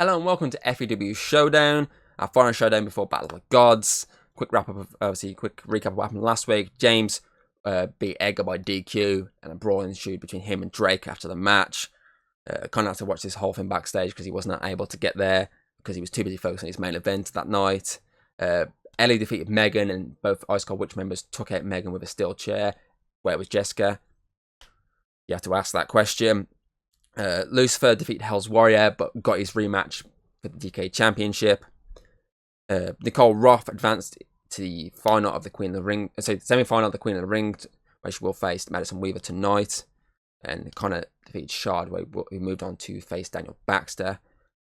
Hello and welcome to FEW Showdown, our final showdown before Battle of the Gods. Quick recap of what happened last week. James beat Edgar by DQ, and a brawl ensued between him and Drake after the match. Kind of had to watch this whole thing backstage because he wasn't able to get there because he was too busy focusing on his main event that night. Ellie defeated Megan, and both Ice Cold Witch members took out Megan with a steel chair. Where was Jessica? You have to ask that question. Lucifer defeated Hell's Warrior, but got his rematch for the DK Championship. Nicole Roth advanced to the final of the Queen of the Ring, so semi-final of the Queen of the Ring, where she will face Madison Weaver tonight. And Connor defeated Shard, where he moved on to face Daniel Baxter.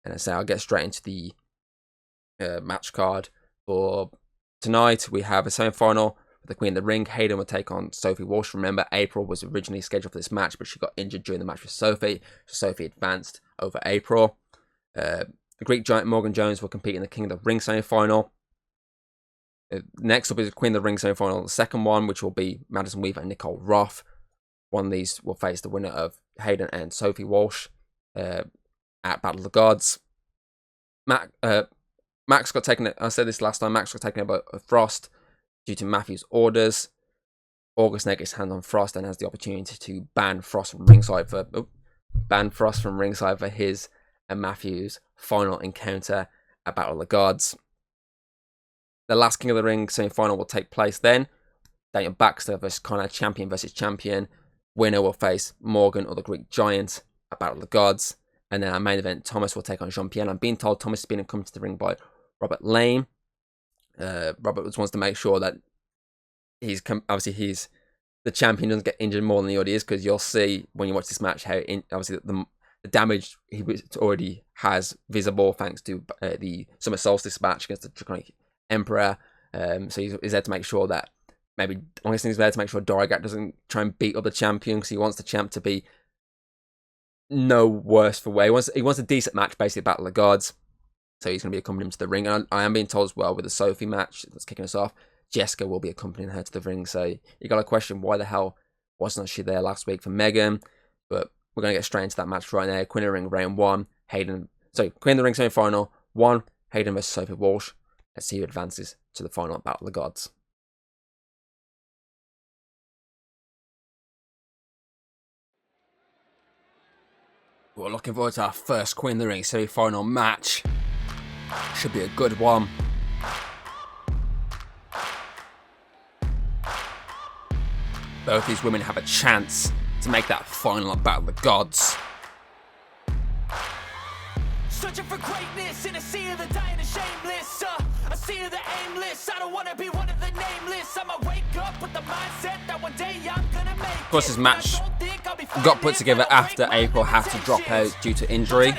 And I say I'll get straight into the match card for tonight. We have a semi-final for the Queen of the Ring. Hayden will take on Sophie Walsh. Remember, April was originally scheduled for this match, but she got injured during the match with Sophie, so Sophie advanced over April. The Greek giant Morgan Jones will compete in the King of the Ring semi-final. Next up is the Queen of the Ring semi-final, the second one, which will be Madison Weaver and Nicole Roth. One of these will face the winner of Hayden and Sophie Walsh at Battle of the Gods. Max got taken, I said this last time, Max got taken by Frost due to Matthew's orders. August Neg gets hand on Frost and has the opportunity to ban Frost from ringside for his and Matthew's final encounter at Battle of the Gods. The last King of the Ring semi-final will take place then. Daniel Baxter versus Connor, champion versus champion. Winner will face Morgan or the Greek Giant at Battle of the Gods. And then our main event, Thomas will take on Jean-Pierre. I'm being told Thomas is being come to the ring by Robert Lane. Robert just wants to make sure that he's the champion, doesn't get injured more than he already is, because you'll see when you watch this match how the damage he already has visible thanks to the Summer Solstice match against the Draconic Emperor. So he's there to make sure that I'm guessing he's there to make sure Dorigat doesn't try and beat up the champion, because he wants the champ to be no worse for wear. He wants a decent match, basically, Battle of the Gods. So he's going to be accompanying him to the ring. And I am being told as well, with the Sophie match that's kicking us off, Jessica will be accompanying her to the ring. So you got to question, why the hell wasn't she there last week for Megan? But we're going to get straight into that match right now. Queen of the Ring round 1. Queen of the Ring semi-final 1. Hayden versus Sophie Walsh. Let's see who advances to the final at Battle of the Gods. We're looking forward to our first Queen of the Ring semi-final match. Should be a good one. Both these women have a chance to make that final at Battle of the Gods. Searching for greatness in a sea of the dying and shameless, a sea of the aimless. I don't want to be one of the nameless. I'ma wake up with the mindset that one day I'm gonna make. Of course, this match got put together after April had to drop out due to injury.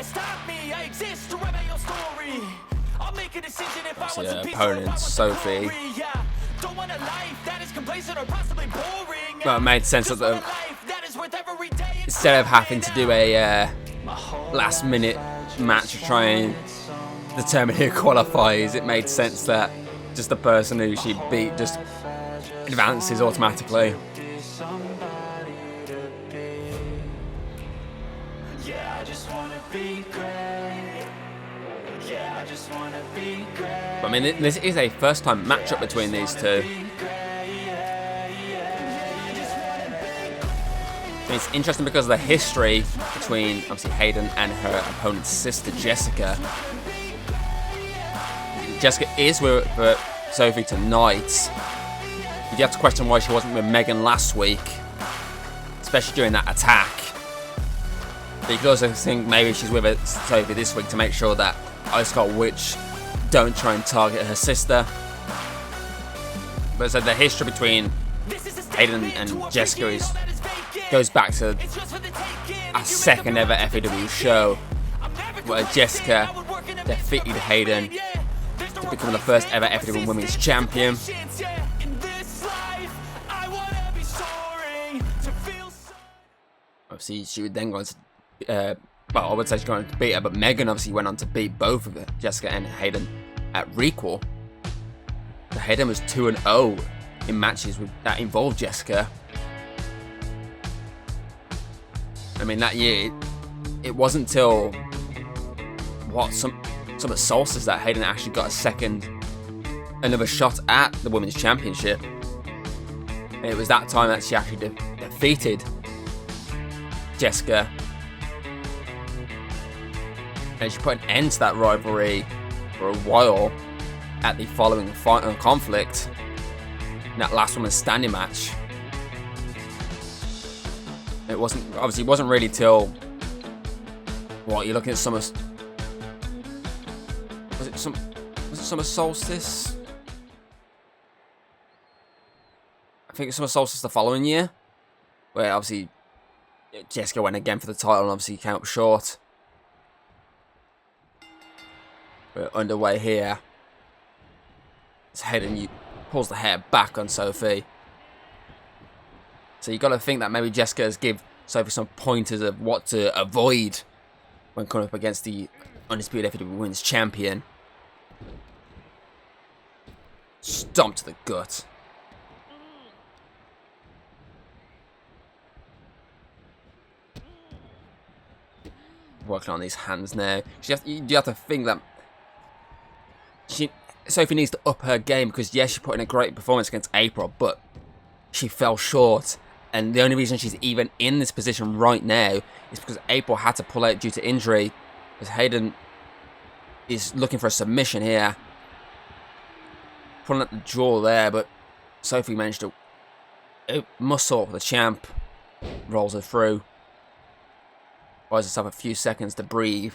Obviously, her opponent, Sophie. Well, it made sense that instead of having to do a last-minute match to try and determine who qualifies, it made sense that just the person who she beat just advances automatically. But, I mean, this is a first-time matchup between these two. It's interesting because of the history between, obviously, Hayden and her opponent's sister, Jessica. Jessica is with Sophie tonight. You have to question why she wasn't with Megan last week, especially during that attack. But you could also think maybe she's with Sophie this week to make sure that Ice Cold Witch don't try and target her sister. But so the history between Hayden and Jessica goes back to our second ever FEW show, where Jessica defeated Hayden to become the first ever FEW Women's Champion. Obviously, she would then go on to, I would say she's going to beat her, but Megan obviously went on to beat both of Jessica and Hayden at Requel. So Hayden was 2-0 in matches that involved Jessica. I mean, that year, it wasn't till some solstice that Hayden actually got another shot at the Women's Championship. It was that time that she actually defeated Jessica. And she put an end to that rivalry for a while at the following conflict in that last woman's standing match. It wasn't really till what you're looking at summer. Was it summer solstice? I think it's summer solstice the following year, where obviously Jessica went again for the title and obviously came up short. We're underway here. It's Hayden pulls the hair back on Sophie. So you got to think that maybe Jessica has give Sophie some pointers of what to avoid when coming up against the undisputed FAW Women's Champion. Stomp to the gut. Working on these hands now. You have to think that Sophie needs to up her game, because yes, she put in a great performance against April, but she fell short. And the only reason she's even in this position right now is because April had to pull out due to injury. Because Hayden is looking for a submission here. Pulling up the jaw there, but Sophie managed to muscle the champ. Rolls her through. Buys herself a few seconds to breathe.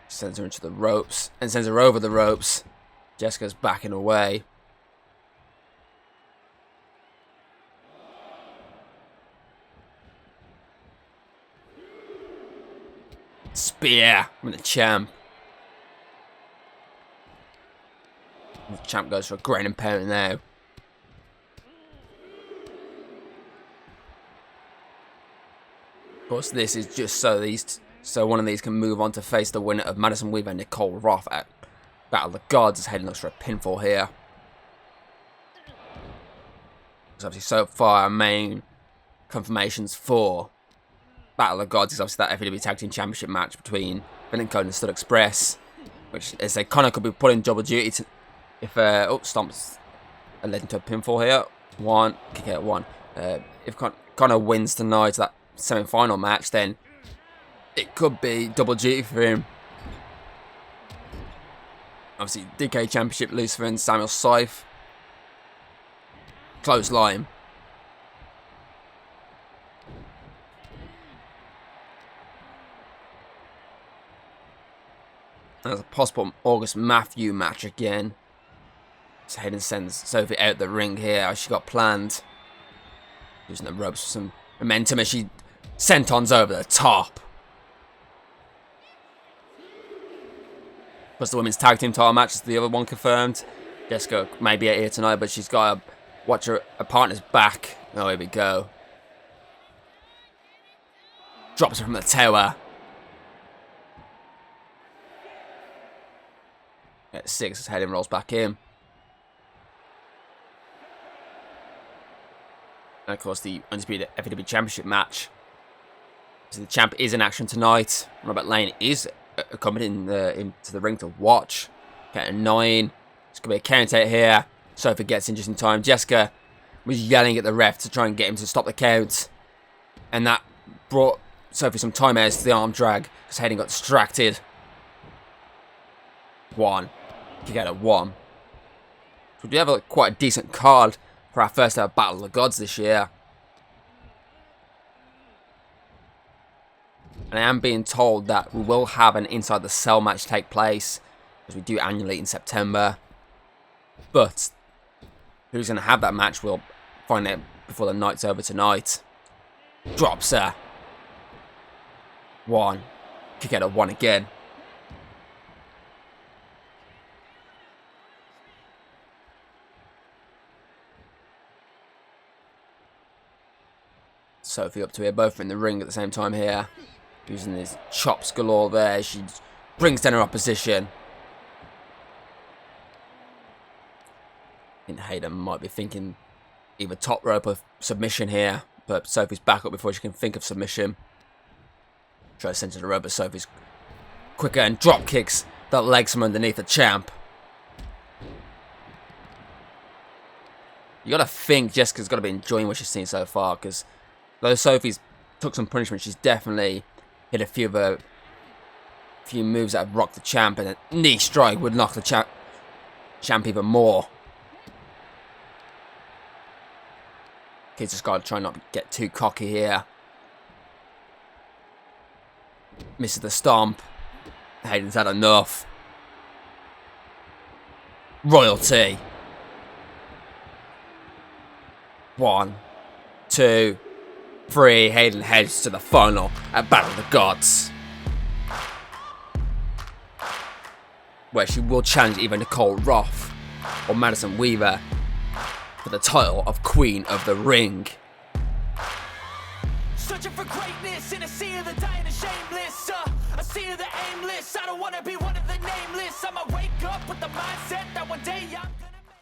Sends her into the ropes. And sends her over the ropes. Jessica's backing away. Spear from the champ. The champ goes for a ground and pound now. Of course, this is just so one of these can move on to face the winner of Madison Weaver and Nicole Roth at Battle of the Gods, as Hayden looks for a pinfall here. So obviously, so far, our main confirmations for Battle of the Gods is obviously that FAW Tag Team Championship match between Villain Code and Stud Express, which is say Connor could be put in double duty if stomps led into a pinfall here. Kick out one. If Connor wins tonight that semi-final match, then it could be double duty for him. Obviously, DK Championship, Lucifer and Samuel Scythe. Close line. There's a possible August Matthew match again. So Hayden sends Sophie out the ring here as she got planned. Using the ropes for some momentum as she sentons over the top. Plus the women's tag team title match is the other one confirmed. Jessica may be out here tonight, but she's got to watch her partner's back. Oh, here we go. Drops her from the tower. At 6 as Hayden rolls back in. And of course the undisputed FAW Championship match. So the champ is in action tonight. Robert Lane is coming into the ring to watch. Okay, 9. It's going to be a count out here. Sophie gets in just in time. Jessica was yelling at the ref to try and get him to stop the count. And that brought Sophie some time out to the arm drag because Hayden got distracted. 1. Kick out at 1. So we do have quite a decent card for our first ever Battle of the Gods this year. And I am being told that we will have an Inside the Cell match take place, as we do annually in September. But who's going to have that match, we'll find out before the night's over tonight. Drops her. 1. Kick out at 1 again. Sophie up to here, both in the ring at the same time here. Using his chops galore there. She brings down her opposition. I think Hayden might be thinking either top rope or submission here. But Sophie's back up before she can think of submission. Try to send to the rope, but Sophie's quicker and drop kicks the legs from underneath the champ. You gotta think Jessica's gotta be enjoying what she's seen so far, because though Sophie's took some punishment, she's definitely hit a few moves that have rocked the champ, and a knee strike would knock the champ even more. Kids just gotta try not to get too cocky here. Misses the stomp. Hayden's had enough. Royalty. 1, 2, 3. Hayden heads to the final at Battle of the Gods, where she will challenge either Nicole Roth or Madison Weaver for the title of Queen of the Ring. Searching for greatness in a sea of the dying and shameless. A sea of the aimless. I don't wanna be one of the nameless. I'ma wake up with the mindset that one day I'm gonna make.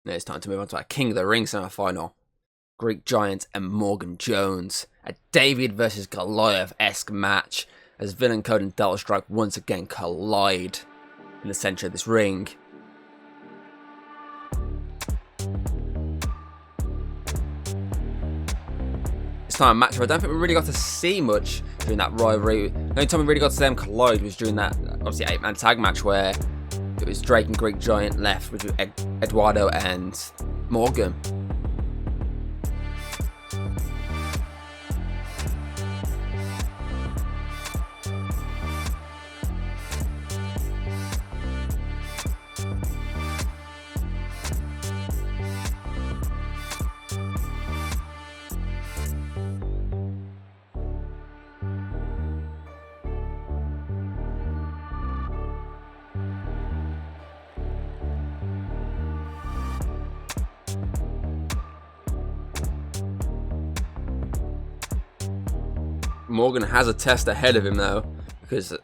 Now it's time to move on to our King of the Ring semi-final. Greek Giant and Morgan Jones. A David versus Goliath-esque match as Villain Code and Delta Strike once again collide in the centre of this ring. This time a match where I don't think we really got to see much during that rivalry. The only time we really got to see them collide was during that, obviously, 8-man tag match where it was Drake and Greek Giant left with Eduardo and Morgan. Morgan has a test ahead of him though, because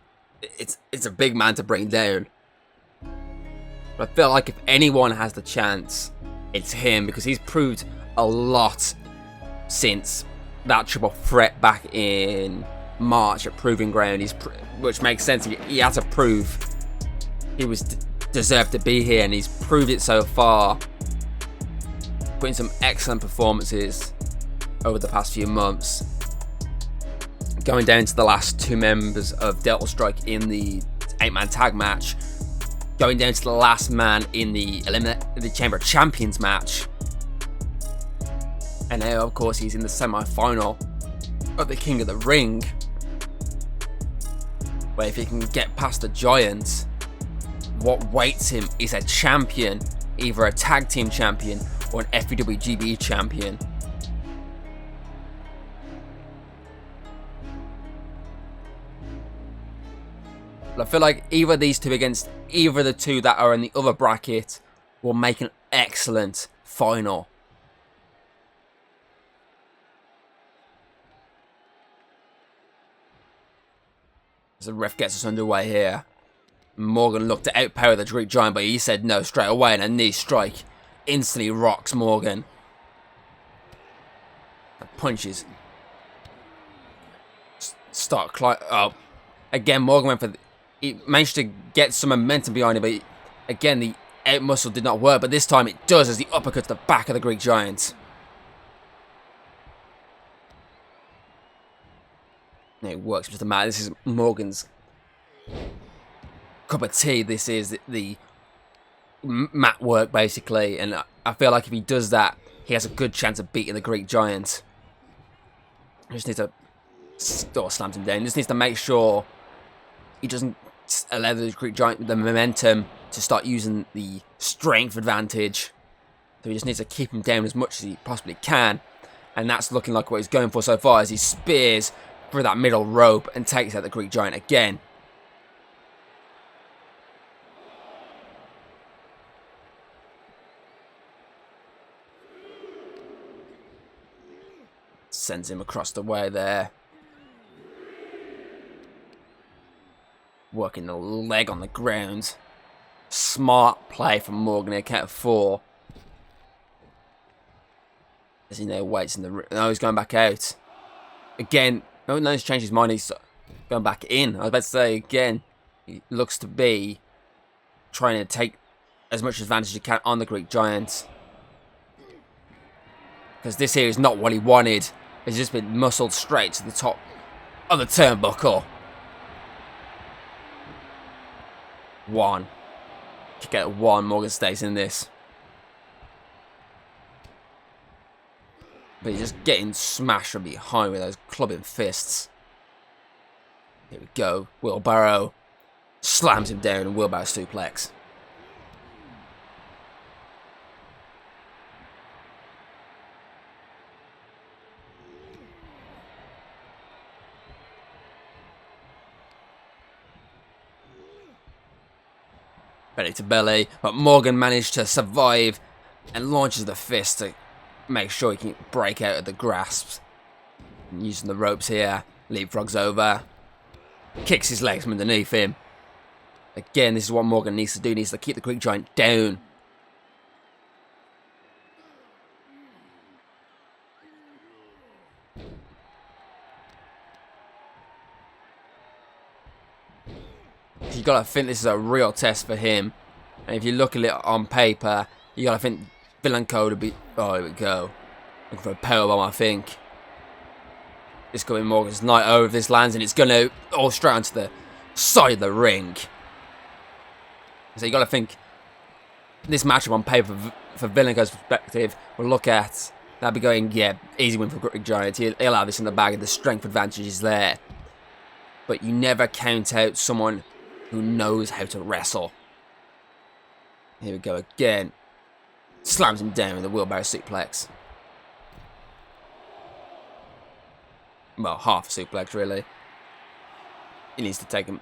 it's a big man to bring down. But I feel like if anyone has the chance, it's him, because he's proved a lot since that triple threat back in March at Proving Ground. Which makes sense. He had to prove he was deserved to be here, and he's proved it so far, putting some excellent performances over the past few months. Going down to the last 2 members of Delta Strike in the 8-man tag match. Going down to the last man in the Chamber of Champions match. And now, of course, he's in the semi-final of the King of the Ring, where if he can get past the Giant, what waits him is a champion, either a tag team champion or an FPWGB champion. I feel like either these two against either the two that are in the other bracket will make an excellent final. As the ref gets us underway here, Morgan looked to outpower the Greek Giant, but he said no straight away, and a knee strike instantly rocks Morgan. The punches start climbing. Oh, again, Morgan went for he managed to get some momentum behind him, but again, the out muscle did not work, but this time it does as the uppercut to the back of the Greek Giant. Now it works with the mat. This is Morgan's cup of tea. This is the mat work, basically, and I feel like if he does that, he has a good chance of beating the Greek Giant. He just needs to slams him down. He just needs to make sure he doesn't allow the Greek Giant with the momentum to start using the strength advantage. So he just needs to keep him down as much as he possibly can. And that's looking like what he's going for so far, as he spears through that middle rope and takes out the Greek Giant again. Sends him across the way there. Working the leg on the ground. Smart play from Morgan here, count of 4. As he now waits in the... No, he's going back out. Again, no, he's changed his mind. He's going back in. I was about to say again, he looks to be trying to take as much advantage as he can on the Greek Giant. Because this here is not what he wanted. He's just been muscled straight to the top of the turnbuckle. One. Kick out one. Morgan stays in this. But he's just getting smashed from behind with those clubbing fists. Here we go. Wheelbarrow. Slams him down and wheelbarrow suplex. Belly to belly, but Morgan managed to survive and launches the fist to make sure he can break out of the grasps. And using the ropes here, leapfrogs over, kicks his legs from underneath him. Again, this is what Morgan needs to do. He needs to keep the Greek Giant down. You gotta think this is a real test for him. And if you look at it on paper, you gotta think villain code would be. Oh, here we go. Looking for a powerbomb, I think. This could be Morgan's night. Oh, if this lands, and it's gonna all straight onto the side of the ring. So you gotta think this matchup on paper for villain code's perspective. We'll look at that'll be going, yeah, easy win for Greek Giant. He'll have this in the bag, and the strength advantage is there. But you never count out someone who knows how to wrestle. Here we go again. Slams him down with a wheelbarrow suplex. Well, half a suplex, really. He needs to take him.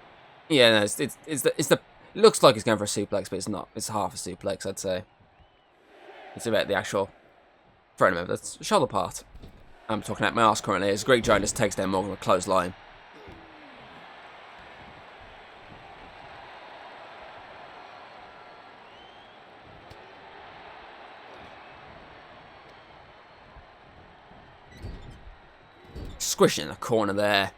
Yeah, no, it's the. It looks like he's going for a suplex, but it's not. It's half a suplex, I'd say. It's about the actual throwing him over. That's the shoulder part. I'm talking out my arse currently. As Greek Giant just takes down Morgan with a clothesline. Squishing in the corner there.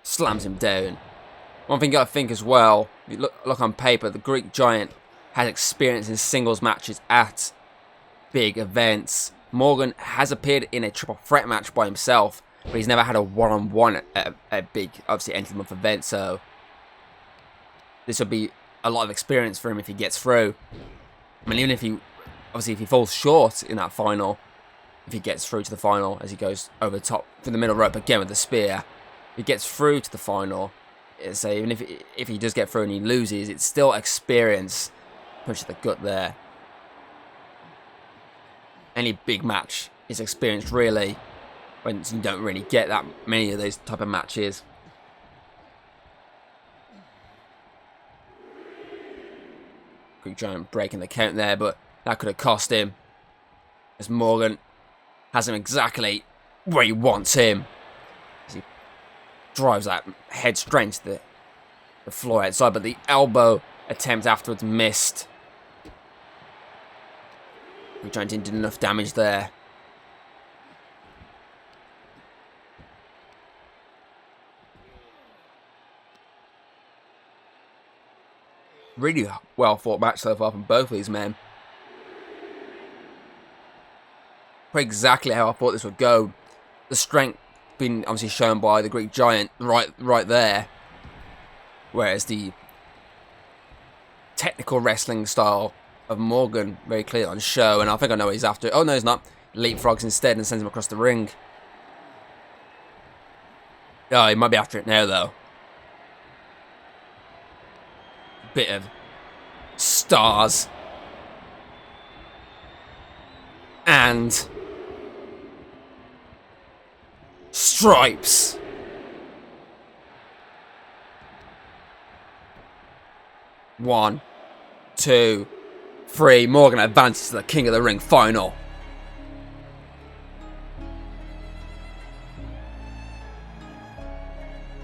Slams him down. One thing you gotta think as well, if you look on paper, the Greek Giant has experience in singles matches at big events. Morgan has appeared in a triple threat match by himself, but he's never had a one-on-one at a big, obviously, end of the month event, so this would be a lot of experience for him if he gets through. I mean, even if if he falls short in that final, if he gets through to the final as he goes over the top for the middle rope again with the spear, if he gets through to the final, so even if he does get through and he loses, it's still experience. Punch to the gut there. Any big match is experience, really, when you don't really get that many of those type of matches. Greek Giant breaking the count there, but that could have cost him, as Morgan has him exactly where he wants him. As he drives that head straight to the floor outside, but the elbow attempt afterwards missed. Greek Giant didn't do enough damage there. Really well fought match so far from both of these men. Exactly how I thought this would go. The strength being obviously shown by the Greek Giant right there, whereas the technical wrestling style of Morgan very clear on show. And I think I know what he's after. Oh no, he's not. Leapfrogs instead and sends him across the ring. Oh, he might be after it now though. Bit of stars and stripes. One, two, three. Morgan advances to the King of the Ring final.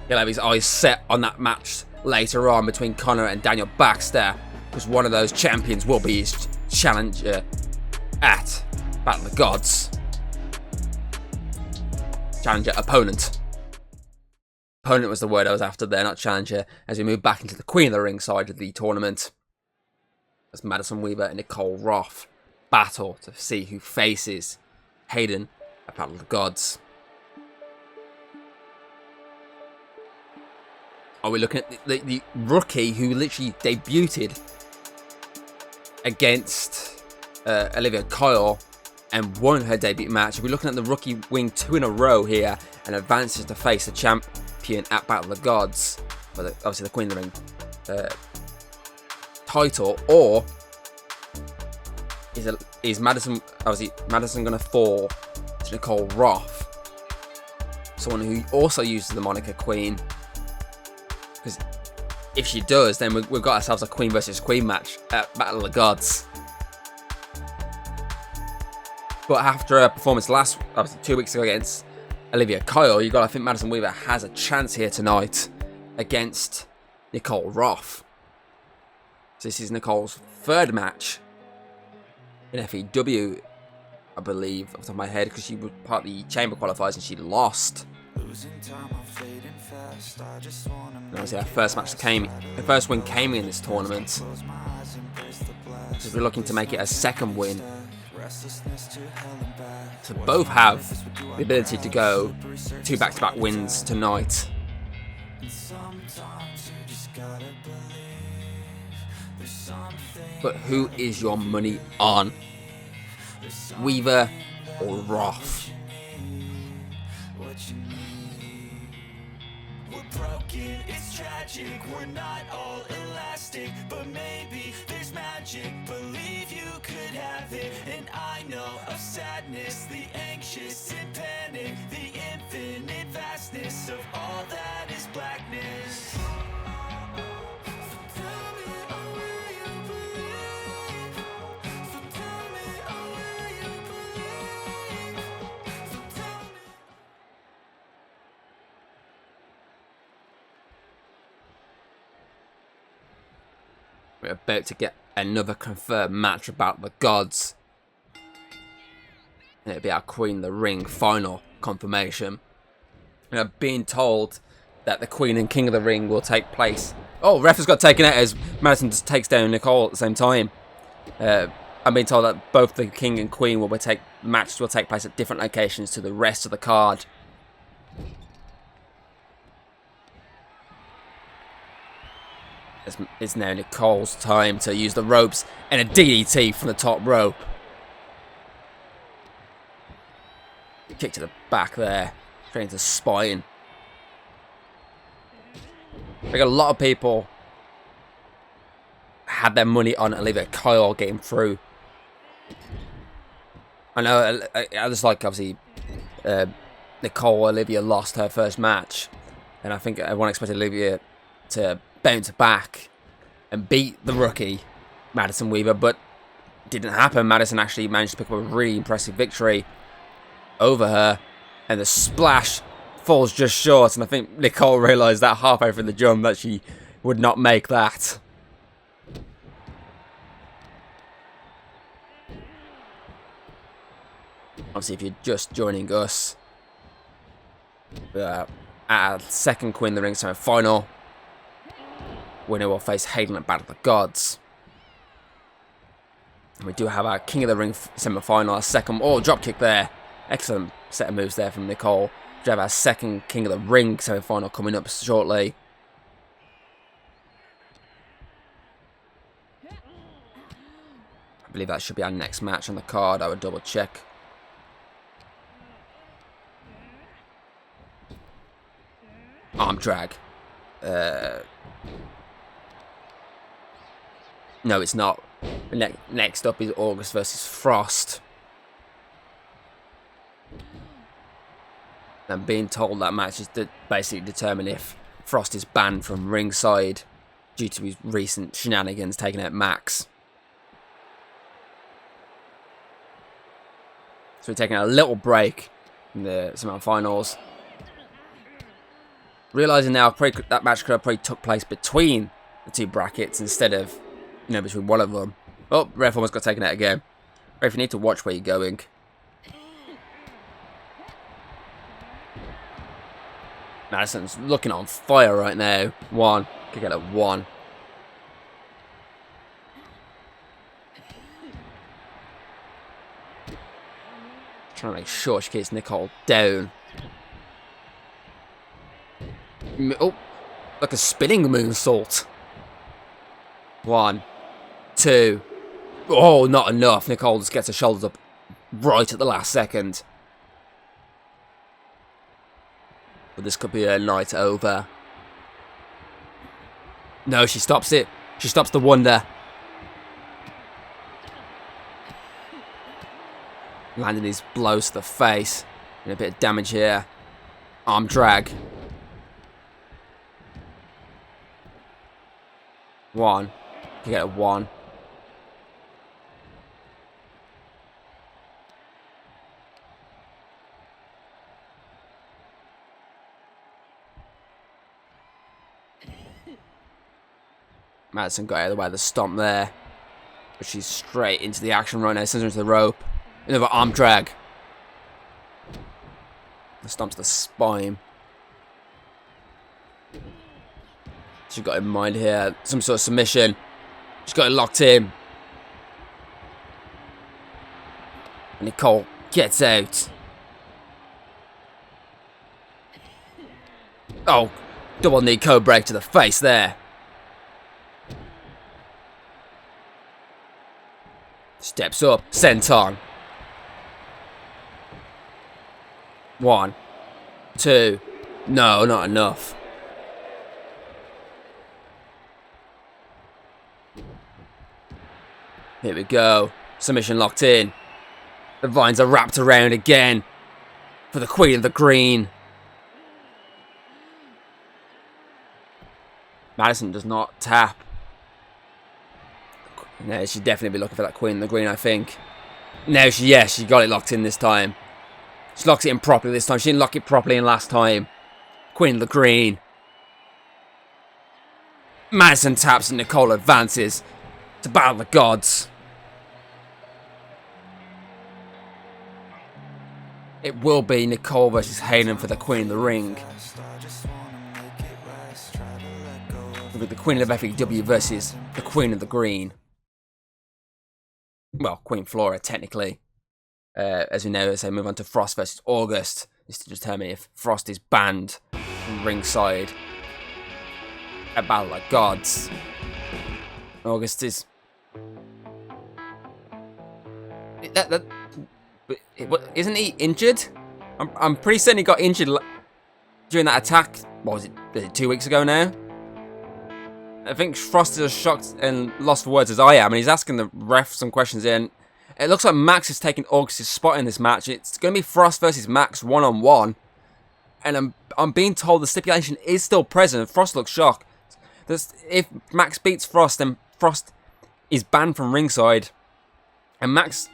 He'll have his eyes set on that match later on between Connor and Daniel Baxter, because one of those champions will be his challenger at Battle of the Gods. challenger, opponent. Opponent was the word I was after there, not challenger, as we move back into the Queen of the Ring side of the tournament. As Madison Weaver and Nicole Roth battle to see who faces Hayden at Battle of the Gods. Are we looking at the rookie who literally debuted against Olivia Kyle and won her debut match? Are we looking at the rookie win 2 in a row here and advances to face the champion at Battle of the Gods, for obviously the Queen of the Ring title, or is Madison going to fall to Nicole Roth, someone who also uses the moniker Queen? Because if she does, then we've got ourselves a Queen versus Queen match at Battle of the Gods. But after a performance obviously 2 weeks ago against Olivia Kyle, I think Madison Weaver has a chance here tonight against Nicole Roth. So this is Nicole's 3rd match in FEW, I believe, off the top of my head, because she was part of the Chamber qualifiers and she lost. And obviously her first win came in this tournament. So we're looking to make it a 2nd win. So both have the ability to go 2 back-to-back wins tonight. But who is your money on? Weaver or Roth? Broken, it's tragic, we're not all elastic, but maybe there's magic, believe you could have it, and I know of sadness, the anxious and panic, the infinite vastness of all that is blackness. We're about to get another confirmed match about the gods. And it'll be our Queen of the Ring final confirmation. And I've been told that the Queen and King of the Ring will take place. Oh, ref has got taken out as Madison just takes down Nicole at the same time. I've been told that both the King and Queen matches will take place at different locations to the rest of the card. It's now Nicole's time to use the ropes and a DDT from the top rope. Kick to the back there, straight into the spine. I think a lot of people had their money on Olivia Kyle getting through. I know, I just like, obviously, Olivia lost her first match. And I think everyone expected Olivia to bounce back and beat the rookie, Madison Weaver, but it didn't happen. Madison actually managed to pick up a really impressive victory over her, and the splash falls just short, and I think Nicole realised that halfway through the jump that she would not make that. Obviously, if you're just joining us, our 2nd Queen of the Ring semi-final. Winner will face Hayden at Battle of the Gods. And we do have our King of the Ring semi-final, our 2nd... Oh, drop kick there. Excellent set of moves there from Nicole. We have our 2nd King of the Ring semi-final coming up shortly. I believe that should be our next match on the card. I would double check. Arm drag. No, it's not. Next up is August versus Frost. I'm being told that match is to basically determine if Frost is banned from ringside due to his recent shenanigans taking out Max. So we're taking a little break in the semi-finals. Realising now that match could have probably took place between the 2 brackets instead of, between one of them. Oh, ref almost got taken out again. Ref, you need to watch where you're going. Madison's looking on fire right now. 1. Kick out at 1. Trying to make sure she keeps Nicole down. Oh, like a spinning moonsault. 1, 2. Oh, not enough. Nicole just gets her shoulders up right at the last second. But this could be a night over. No, she stops it. She stops the wonder. Landing these blows to the face. And a bit of damage here. Arm drag. 1. You get a 1. Madison got out of the way of the stomp there. But she's straight into the action right now. Sends her into the rope. Another arm drag. The stomp to the spine. She's got in mind here. Some sort of submission. She's got it locked in. Nicole gets out. Oh, double knee code break to the face there. Steps up, senton. 1, 2. No, not enough. Here we go. Submission locked in. The vines are wrapped around again for the Queen of the Green. Madison does not tap. No, she'd definitely be looking for that Queen of the Green, I think. No, she got it locked in this time. She locks it in properly this time. She didn't lock it properly in last time. Queen of the Green. Madison taps and Nicole advances to battle the gods. It will be Nicole versus Hayden for the Queen of the Ring. With the Queen of FEW versus the Queen of the Green. Well, Queen Flora, technically. As we know, as they move on to Frost versus August, is to determine if Frost is banned from ringside at Battle Like Gods. August is... Isn't he injured? I'm pretty certain he got injured during that attack. What was it 2 weeks ago now? I think Frost is as shocked and lost for words as I am, and he's asking the ref some questions in. It looks like Max is taking August's spot in this match. It's going to be Frost versus Max one-on-one. And I'm being told the stipulation is still present. Frost looks shocked. If Max beats Frost, then Frost is banned from ringside. And Max,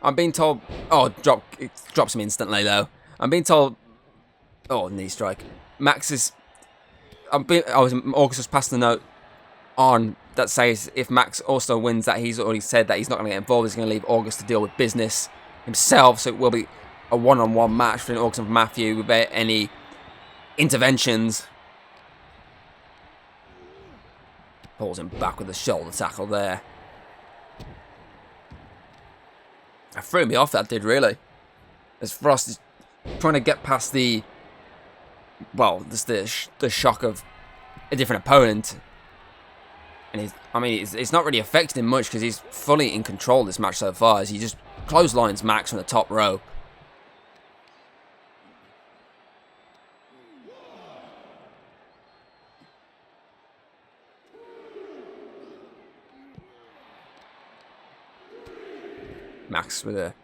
I'm being told... Oh, it drops him instantly, though. I'm being told... Oh, knee strike. Max is... August was passing the note on that says if Max also wins that, he's already said that he's not going to get involved. He's going to leave August to deal with business himself. So it will be a one-on-one match between August and Matthew without any interventions. Pulls him back with a shoulder tackle there. That threw me off, that did, really. As Frost is trying to get past the... Well, just the shock of a different opponent. And it's not really affecting him much because he's fully in control of this match so far, as he just clotheslines Max from the top rope. Max with a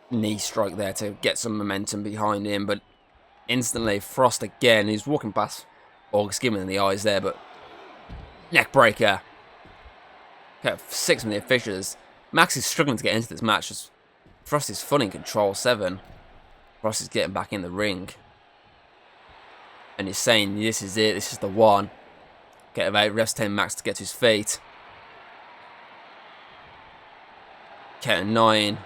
knee strike there to get some momentum behind him, but instantly Frost again, he's walking past August, giving him the eyes there, but neck breaker. Okay, 6 minute fishes. Max is struggling to get into this match. Frost is fully in control. 7. Frost is getting back in the ring. And he's saying, this is it. This is the one. Get about rest 10 Max to get to his feet. Count of 9.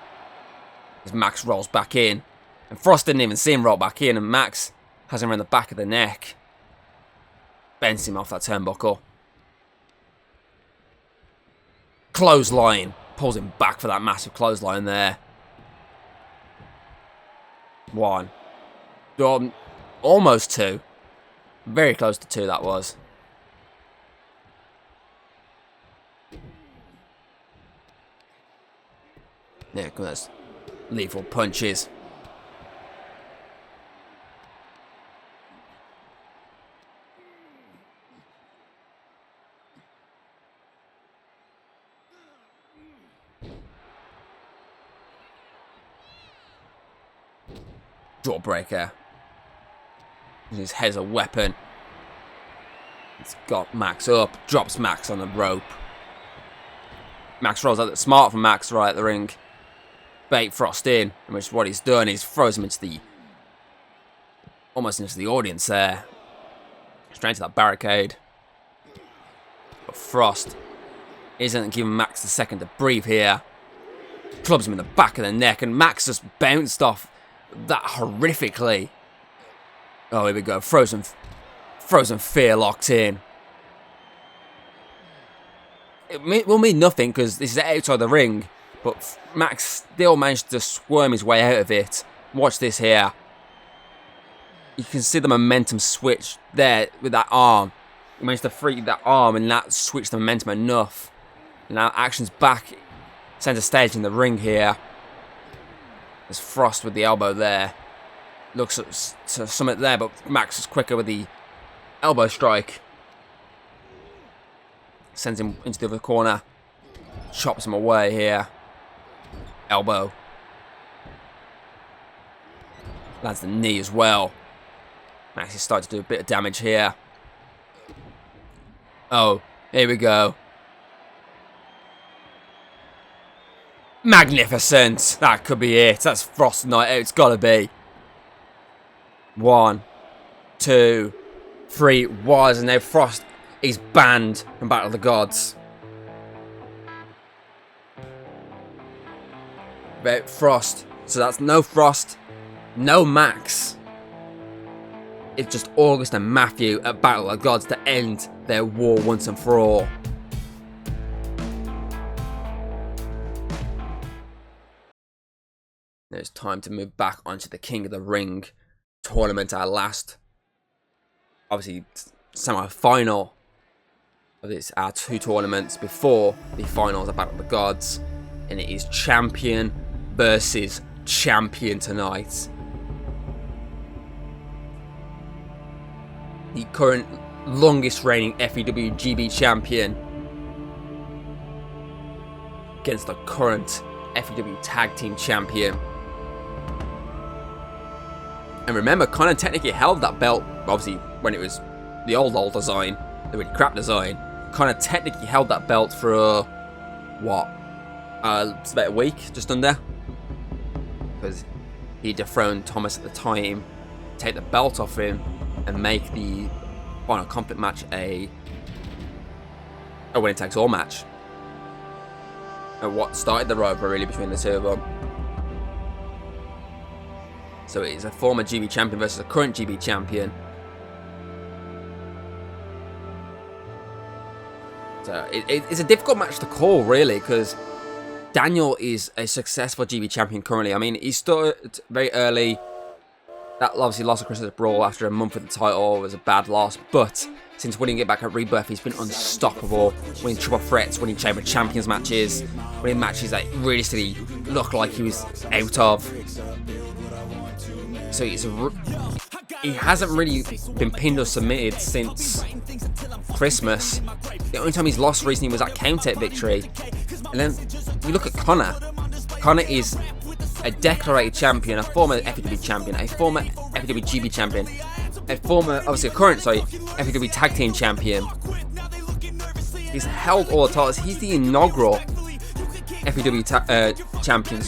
As Max rolls back in. And Frost didn't even see him roll back in. And Max Has him around the back of the neck. Bends him off that turnbuckle. Clothesline. Pulls him back for that massive clothesline there. 1. Almost 2. Very close to 2 that was. There goes. Lethal punches. Jawbreaker. His head's a weapon. He's got Max up. Drops Max on the rope. Max rolls out. Smart from Max right at the ring. Bait Frost in. And which what he's done is throws him into the... almost into the audience there. Straight to that barricade. But Frost isn't giving Max the second to breathe here. Clubs him in the back of the neck. And Max just bounced off that horrifically. Oh, here we go. Frozen Fear locked in. It will mean nothing because this is outside the ring. But Max still managed to squirm his way out of it. Watch this here. You can see the momentum switch there with that arm. He managed to free that arm and that switched the momentum enough. Now action's back. Centre stage in the ring here. There's Frost with the elbow there. Looks at Summit there, but Max is quicker with the elbow strike. Sends him into the other corner. Chops him away here. Elbow. Lands the knee as well. Max is starting to do a bit of damage here. Oh, here we go. Magnificent! That could be it. That's Frost night out. It's gotta be. 1, 2, 3. Was and now Frost is banned from Battle of the Gods. About Frost. So that's no Frost, no Max. It's just August and Matthew at Battle of the Gods to end their war once and for all. Now it's time to move back onto the King of the Ring tournament, our last, obviously, semi-final of this, our 2 tournaments before the finals of Battle of the Gods. And it is champion versus champion tonight. The current longest reigning FEW GB champion against the current FEW tag team champion. And remember, Connor technically held that belt, obviously, when it was the old design, the really crap design. Connor technically held that belt for, what? It's about a week, just under. Because he dethroned Thomas at the time, take the belt off him, and make the final conflict match a winner takes all match. And what started the rivalry really between the two of them. So it is a former GB champion versus a current GB champion. So it's a difficult match to call, really, because Daniel is a successful GB champion currently. I mean, he started very early. That obviously lost at Christmas Brawl after a month with the title was a bad loss. But since winning it back at Rebirth, he's been unstoppable. Winning triple threats, winning Chamber Champions matches, winning matches that realistically look like he was out of. So he hasn't really been pinned or submitted since Christmas. The only time he's lost recently was that count-out victory. And then you look at Connor. Connor is a declarated champion, a former FEW champion, a former FEW GB champion, a former, obviously a current, FEW tag team champion. He's held all the titles. He's the inaugural FEW champion,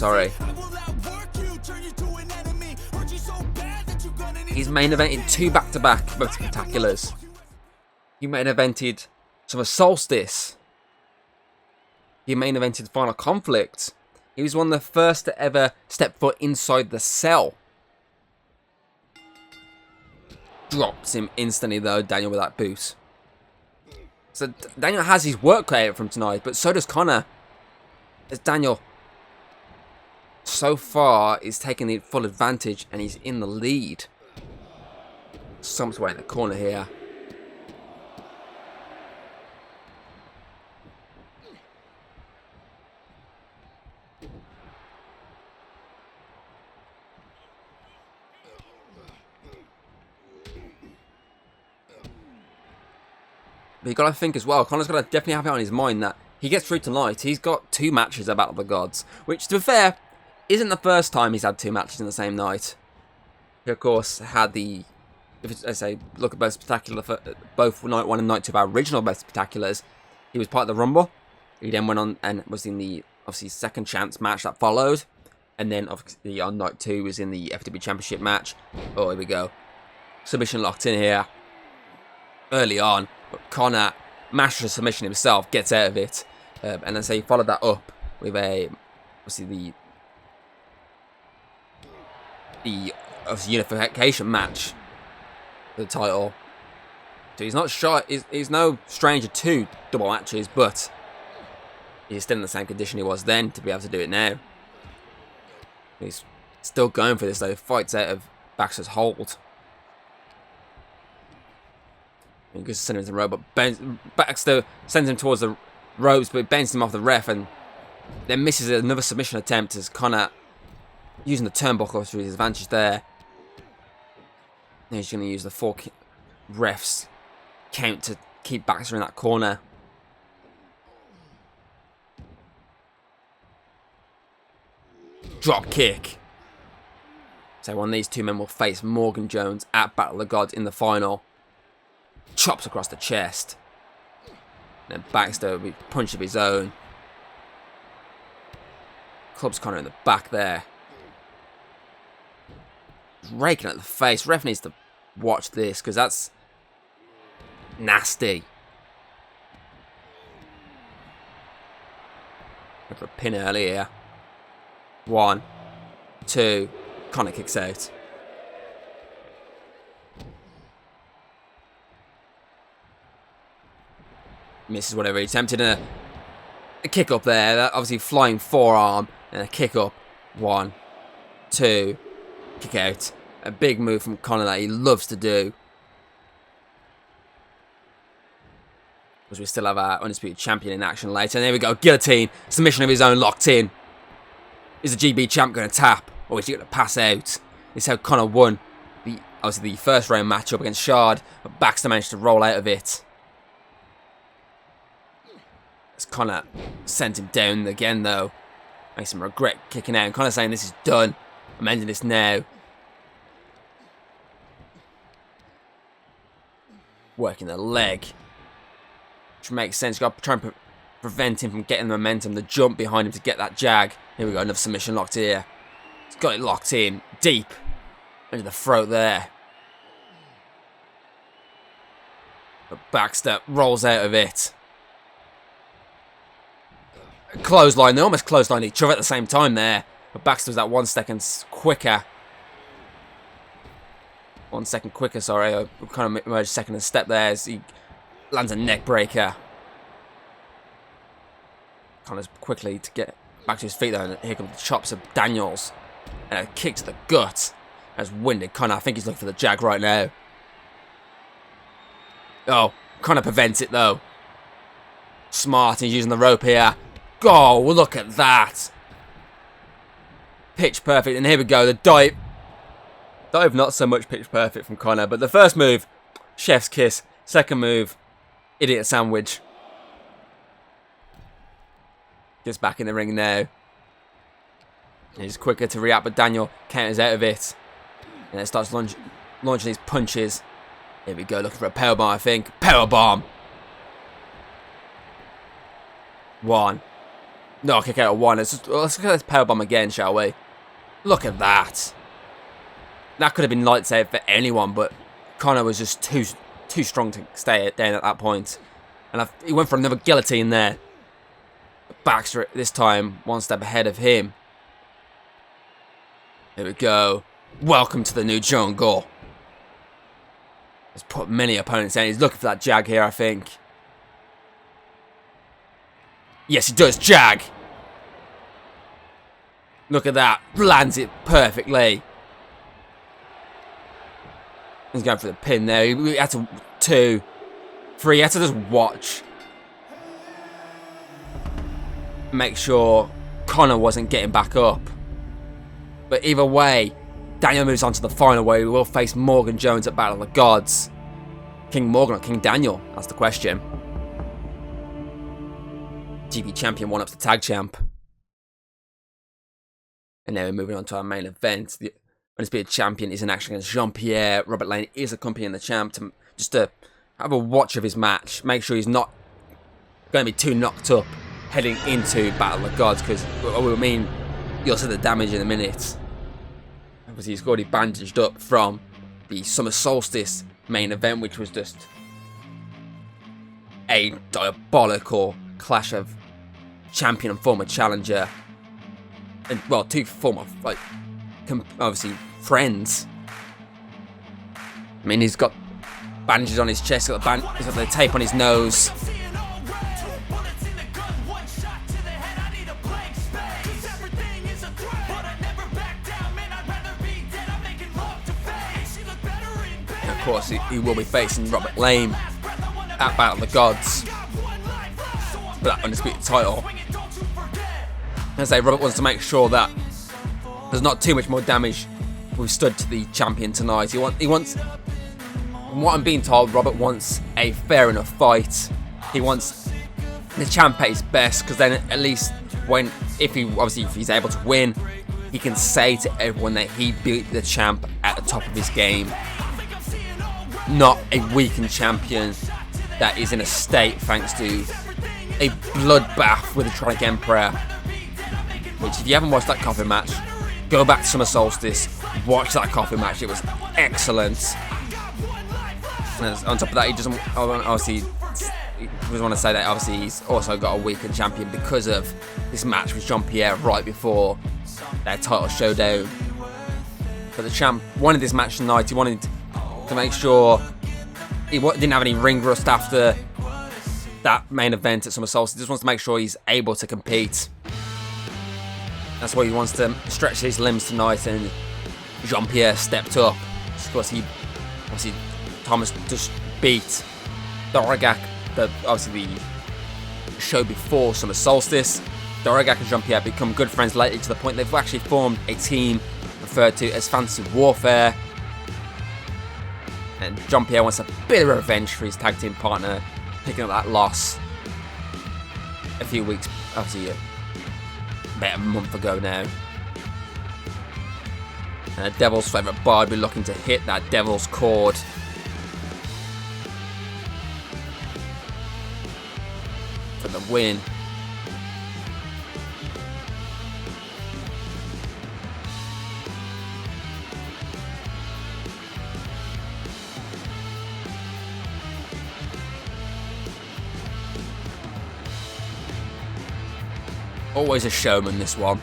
He's main evented 2 back-to-back spectaculars. He main evented Summer Solstice. He main evented Final Conflict. He was one of the first to ever step foot inside the cell. Drops him instantly, though, Daniel, with that boot. So Daniel has his work cut out from tonight, but so does Connor. As Daniel, so far, is taking the full advantage, and he's in the lead. Sumps away in the corner here. But you got to think as well, Connor's got to definitely have it on his mind that he gets through tonight. He's got 2 matches at Battle of the Gods, which, to be fair, isn't the first time he's had 2 matches in the same night. He, of course, had the, if I say, look at both spectacular for both night 1 and night 2 of our original best spectaculars. He was part of the Rumble. He then went on and was in the, obviously, second chance match that followed. And then, obviously, on night 2 was in the FW Championship match. Oh, here we go. Submission locked in here. Early on. But Connor, master of submission himself, gets out of it. And then he followed that up with a, obviously, the obviously unification match for the title. So he's not shy, he's no stranger to double matches, but he's still in the same condition he was then to be able to do it now. He's still going for this though, fights out of Baxter's hold. He goes to send him to the rope, but Baxter sends him towards the ropes, but bends him off the ref and then misses another submission attempt as Connor using the turnbuckle to his advantage there. And he's going to use the 4 refs count to keep Baxter in that corner. Drop kick. So one of these 2 men will face Morgan Jones at Battle of the Gods in the final. Chops across the chest. And then Baxter with a punch of his own. Clubs Connor in the back there. Raking at the face. Ref needs to watch this because that's nasty. Went for a pin earlier. 1, 2. Connor kicks out. Misses whatever he attempted. And a kick up there. That obviously flying forearm. And a kick up. 1, 2. Kick out. A big move from Connor that he loves to do. Because we still have our Undisputed Champion in action later. And there we go. Guillotine. Submission of his own locked in. Is the GB champ going to tap? Or is he going to pass out? This is how Connor won obviously the first round matchup against Shard. But Baxter managed to roll out of it. As Connor sent him down again though. Makes him regret kicking out. And Connor saying this is done. I'm ending this now. Working the leg. Which makes sense. You've got to try and prevent him from getting the momentum. The jump behind him to get that jag. Here we go. Another submission locked here. He's got it locked in. Deep. Into the throat there. But Baxter rolls out of it. Clothesline. They almost clotheslined each other at the same time there. But Baxter was that 1 second quicker. 1 second quicker, sorry. I kind of emerged second and step there as he lands a neck breaker. Connor's quickly to get back to his feet though, and here comes the chops of Daniels. And a kick to the gut. As winded Connor. I think he's looking for the jag right now. Oh, Connor prevents it though. Smart, he's using the rope here. Oh, look at that. Pitch perfect, and here we go, the dive. Dive not so much pitch perfect from Connor, but the first move, chef's kiss. Second move, idiot sandwich. Gets back in the ring now. He's quicker to react, but Daniel counters out of it. And then starts launching these punches. Here we go, looking for a powerbomb, I think. Powerbomb. 1. No, kick out of 1. Let's look at this powerbomb again, shall we? Look at that. That could have been lights out for anyone, but Connor was just too strong to stay down at that point. And he went for another guillotine there. Baxter this time 1 step ahead of him. Here we go. Welcome to the new jungle. He's put many opponents in. He's looking for that jag here, I think. Yes, he does. Jag. Look at that. Lands it perfectly. He's going for the pin there. He had to 2, 3. He had to just watch. Make sure Connor wasn't getting back up. But either way, Daniel moves on to the final where he will face Morgan Jones at Battle of the Gods. King Morgan or King Daniel? That's the question. GB champion 1-ups the tag champ. And now we're moving on to our main event. The undisputed champion is in action against Jean-Pierre. Robert Lane is accompanying the champ just to have a watch of his match. Make sure he's not going to be too knocked up heading into Battle of the Gods, because you'll see the damage in a minute. Obviously, he's already bandaged up from the Summer Solstice main event, which was just a diabolical clash of champion and former challenger, and well, 2 former obviously friends. I mean, he's got bandages on his chest, he's got the tape on his nose. Of course, he will be facing Robert Lane at Battle of the Gods for that undisputed title. As I say, Robert wants to make sure that there's not too much more damage withstood to the champion tonight. He wants, from what I'm being told, Robert wants a fair enough fight. He wants the champ at his best, because then at least if he's able to win, he can say to everyone that he beat the champ at the top of his game. Not a weakened champion that is in a state thanks to a bloodbath with the Tronic Emperor. Which, if you haven't watched that coffin match, go back to Summer Solstice, watch that coffin match. It was excellent. And on top of that, he doesn't obviously. He doesn't want to say that obviously he's also got a weakened champion because of this match with Jean-Pierre right before their title showdown. But the champ wanted this match tonight. He wanted to make sure he didn't have any ring rust after that main event at Summer Solstice. He just wants to make sure he's able to compete. That's why he wants to stretch his limbs tonight, and Jean-Pierre stepped up. Of course, Thomas just beat Doragak, obviously the show before Summer Solstice. Doragak and Jean-Pierre become good friends lately, to the point they've actually formed a team referred to as Fantasy Warfare. And Jean-Pierre wants a bit of revenge for his tag team partner, picking up that loss a few weeks, obviously about a month ago now. And Devil's favourite bard will be looking to hit that Devil's Cord. For the win. Always a showman, this one.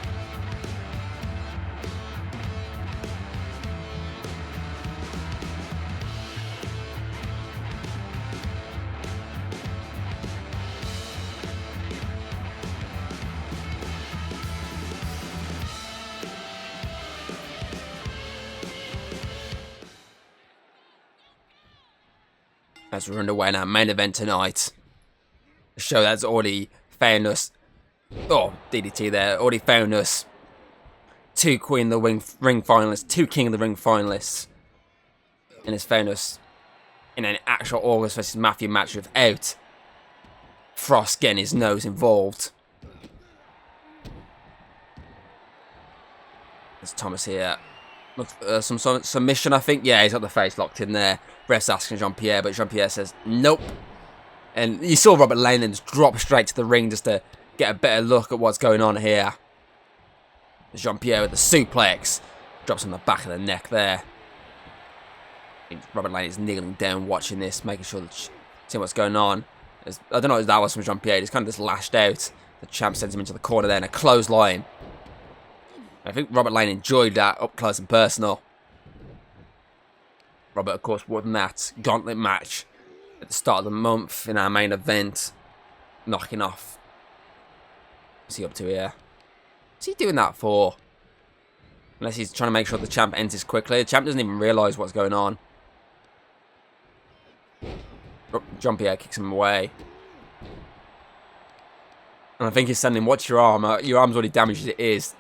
As we're underway in our main event tonight, a show that's already found us. Oh, DDT there. Already found us 2 Queen of the Ring finalists, 2 King of the Ring finalists. And it's found us in an actual August versus Matthew match without Frost getting his nose involved. There's Thomas here. Some submission, I think. Yeah, he's got the face locked in there. Ref's asking Jean-Pierre, but Jean-Pierre says nope. And you saw Robert Lane just drop straight to the ring just to get a better look at what's going on here. Jean-Pierre with the suplex. Drops on the back of the neck there. Robert Lane is kneeling down watching this, making sure that seeing what's going on. I don't know what that was from Jean-Pierre. He's kind of just lashed out. The champ sends him into the corner there in a clothesline. I think Robert Lane enjoyed that up close and personal. Robert, of course, won that gauntlet match at the start of the month in our main event, knocking off. What's he up to here? What's he doing that for? Unless he's trying to make sure the champ enters quickly. The champ doesn't even realise what's going on. Jean-Pierre kicks him away. And I think he's sending, watch your arm. Your arm's already damaged as it is.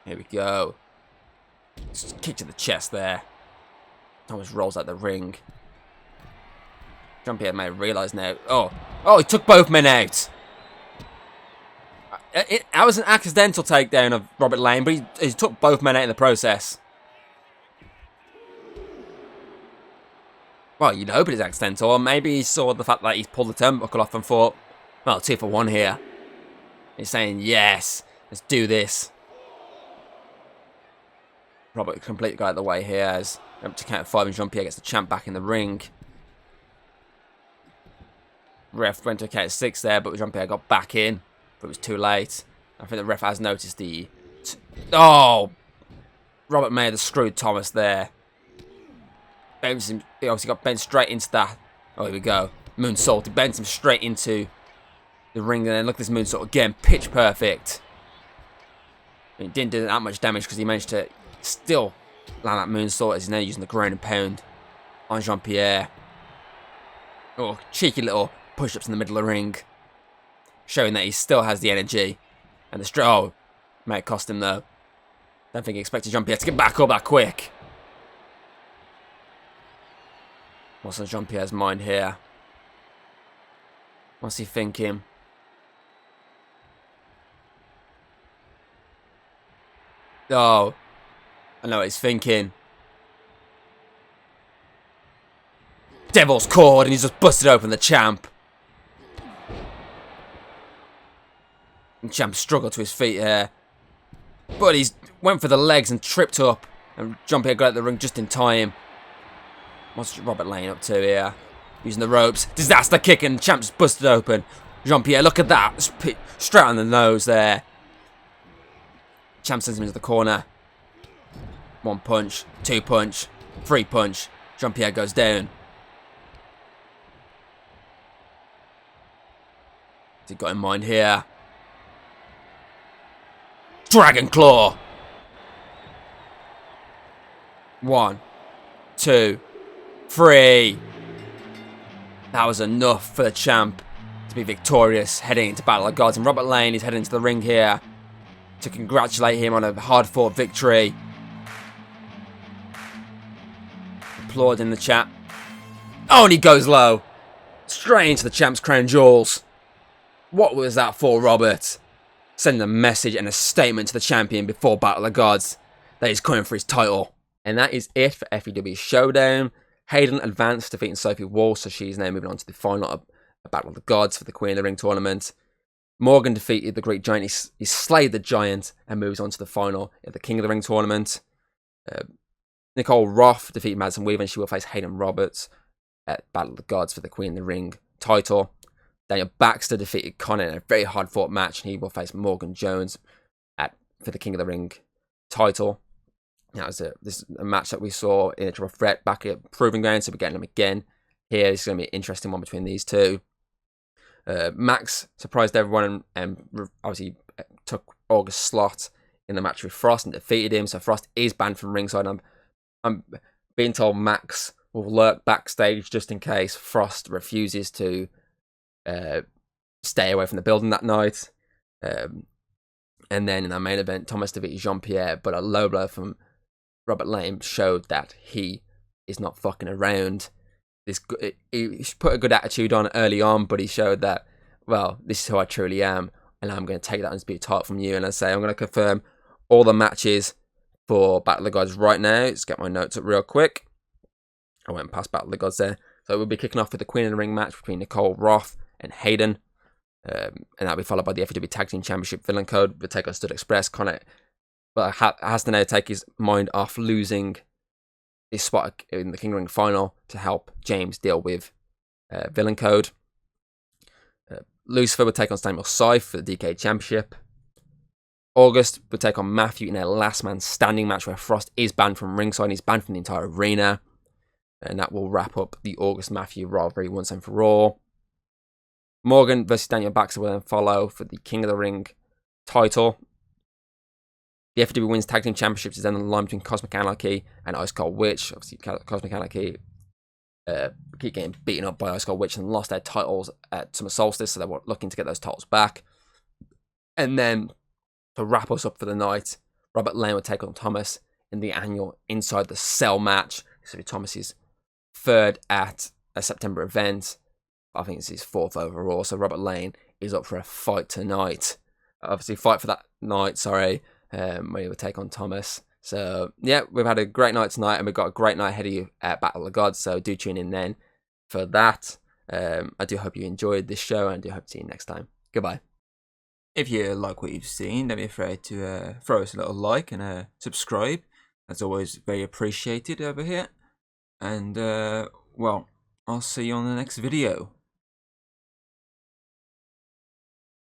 Here we go. Just kick to the chest there. Thomas rolls out the ring. Jean-Pierre may realise now. Oh, he took both men out. That was an accidental takedown of Robert Lane, but he took both men out in the process. Well, you'd hope it is accidental, or maybe he saw the fact that he's pulled the turnbuckle off and thought, well, 2 for 1 here. He's saying, yes, let's do this. Robert completely got out of the way here as up to count of 5 and Jean-Pierre gets the champ back in the ring. Ref went to a count of 6 there, but Jean-Pierre got back in, but it was too late. I think the ref has noticed the... Robert may have screwed Thomas there. He obviously got bent straight into that. Oh, here we go. Moonsault. He bent him straight into the ring, and then look at this moonsault again. Pitch perfect. It didn't do that much damage because he managed to still land that moonsault as he's now using the ground and pound on Jean-Pierre. Oh, cheeky little push-ups in the middle of the ring, showing that he still has the energy. And the may have cost him though. Don't think he expected Jean-Pierre to get back up that quick. What's on Jean-Pierre's mind here? What's he thinking? Oh, I know what he's thinking. Devil's cord, and he's just busted open the champ. And champ struggled to his feet here, but he's went for the legs and tripped up, and Jean-Pierre got out of the ring just in time. What's Robert Lane up to here? Using the ropes. Disaster kick, and champ's busted open. Jean-Pierre, look at that. Straight on the nose there. Champ sends him into the corner. 1 punch, 2 punch, 3 punch. Jean-Pierre goes down. What's he got in mind here? Dragon Claw. 1, 2, 3. That was enough for the champ to be victorious heading into Battle of the Gods. And Robert Lane is heading into the ring here to congratulate him on a hard-fought victory. Applaud in the chat. Oh, and he goes low. Straight into the champ's crown jewels. What was that for, Robert? Sending a message and a statement to the champion before Battle of the Gods that he's coming for his title. And that is it for FEW Showdown. Hayden advanced, defeating Sophie Walsh, so she's now moving on to the final of Battle of the Gods for the Queen of the Ring tournament. Morgan defeated the Greek Giant. He slayed the Giant and moves on to the final of the King of the Ring tournament. Nicole Roth defeated Madison Weaver, and she will face Hayden Roberts at Battle of the Gods for the Queen of the Ring title. Daniel Baxter defeated Connor in a very hard-fought match, and he will face Morgan Jones for the King of the Ring title. That was a match that we saw in a triple threat back at Proving Ground, so we're getting them again. Here, it's going to be an interesting one between these two. Max surprised everyone and obviously took August's slot in the match with Frost and defeated him, so Frost is banned from ringside. I'm being told Max will lurk backstage just in case Frost refuses to stay away from the building that night. And then in our main event, Thomas defeated Jean-Pierre, but a low blow from Robert Lane showed that he is not fucking around. He put a good attitude on early on, but he showed that, well, this is who I truly am, and I'm going to take that undisputed title from you. And I say I'm going to confirm all the matches for Battle of the Gods right now. Let's get my notes up real quick. I went past Battle of the Gods there. So we'll be kicking off with the Queen of the Ring match between Nicole Roth and Hayden. And that'll be followed by the FEW Tag Team Championship villain code. We'll take us to the Express. Connor has to now take his mind off losing his spot in the King of the Ring final to help James deal with villain code. Lucifer will take on Samuel Syfe for the DK Championship. August will take on Matthew in a last man standing match where Frost is banned from ringside and he's banned from the entire arena. And that will wrap up the August Matthew rivalry once and for all. Morgan versus Daniel Baxter will then follow for the King of the Ring title. The FW Women's Tag Team Championships is then on the line between Cosmic Anarchy and Ice Cold Witch. Obviously, Cosmic Anarchy keep getting beaten up by Ice Cold Witch and lost their titles at Summer Solstice, so they were looking to get those titles back. And then, to wrap us up for the night, Robert Lane will take on Thomas in the annual Inside the Cell match. This will be Thomas's third at a September event. I think it's his fourth overall, so Robert Lane is up for a fight tonight. Obviously, fight for that night, when he will take on Thomas. So, yeah, we've had a great night tonight, and we've got a great night ahead of you at Battle of the Gods, so do tune in then for that. I do hope you enjoyed this show, and I do hope to see you next time. Goodbye. If you like what you've seen, don't be afraid to throw us a little like and subscribe. That's always very appreciated over here. And, well, I'll see you on the next video.